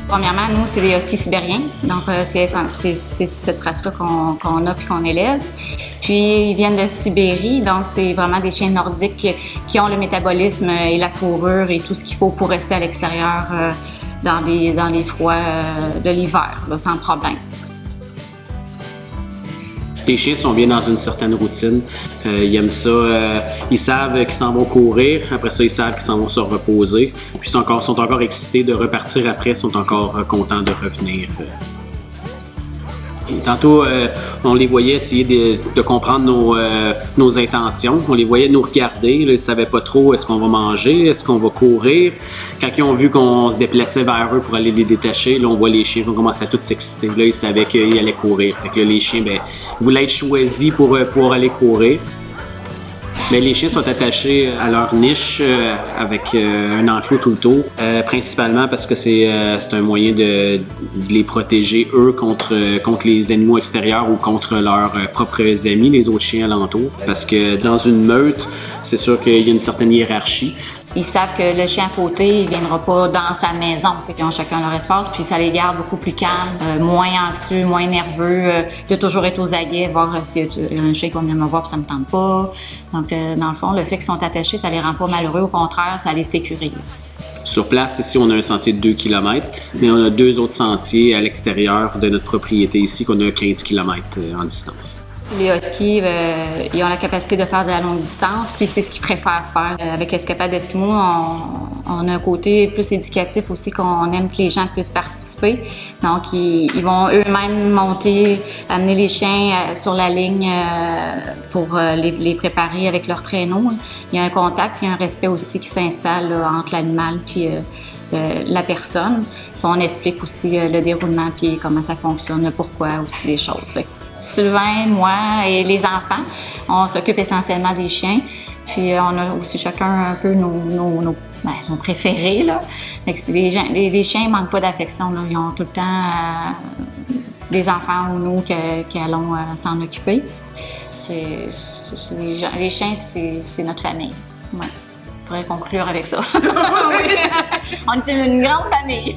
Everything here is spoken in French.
Premièrement, nous, c'est des huskies sibériens. Donc, c'est cette race-là qu'on a puis qu'on élève. Puis, ils viennent de Sibérie. Donc, c'est vraiment des chiens nordiques qui ont le métabolisme et la fourrure et tout ce qu'il faut pour rester à l'extérieur dans les froids de l'hiver, là, sans problème. Les chiens sont bien dans une certaine routine. Ils aiment ça. Ils savent qu'ils s'en vont courir. Après ça, ils savent qu'ils s'en vont se reposer. Puis ils sont encore excités de repartir après. Ils sont encore contents de revenir. Et tantôt, on les voyait essayer de comprendre nos intentions. On les voyait nous regarder. Là, ils ne savaient pas trop est-ce qu'on va manger, est-ce qu'on va courir. Quand ils ont vu qu'on se déplaçait vers eux pour aller les détacher, là, on voit les chiens qui ont commencé à tous s'exciter. Là, ils savaient qu'ils allaient courir. Fait que là, les chiens voulaient être choisis pour pouvoir aller courir. Mais les chiens sont attachés à leur niche avec un enclos tout le tour, principalement parce que c'est un moyen de les protéger, eux, contre les animaux extérieurs ou contre leurs propres amis, les autres chiens alentours. Parce que dans une meute, c'est sûr qu'il y a une certaine hiérarchie. Ils savent que le chien à côté, il ne viendra pas dans sa maison. C'est qu'ils ont chacun leur espace, puis ça les garde beaucoup plus calmes, moins anxieux, moins nerveux, de toujours être aux aguets, voir s'il y a un chien qui va venir me voir puis ça me tente pas. Donc, dans le fond, le fait qu'ils sont attachés, ça les rend pas malheureux. Au contraire, ça les sécurise. Sur place, ici, on a un sentier de 2 km, mais on a 2 autres sentiers à l'extérieur de notre propriété ici, qu'on a 15 km en distance. Les huskies, ils ont la capacité de faire de la longue distance, puis c'est ce qu'ils préfèrent faire. Avec Escapades d'Esquimaux, on a un côté plus éducatif aussi, qu'on aime que les gens puissent participer. Donc, ils vont eux-mêmes monter, amener les chiens sur la ligne pour les préparer avec leur traîneau. Il y a un contact, puis un respect aussi qui s'installe là, entre l'animal puis la personne. Puis on explique aussi le déroulement, puis comment ça fonctionne, le pourquoi aussi des choses. Sylvain, moi et les enfants, on s'occupe essentiellement des chiens. Puis on a aussi chacun un peu nos préférés, là. Les chiens ne manquent pas d'affection, là. Ils ont tout le temps des enfants ou nous qui allons s'en occuper. Les chiens, c'est notre famille. Ouais. On pourrait conclure avec ça. On est une grande famille.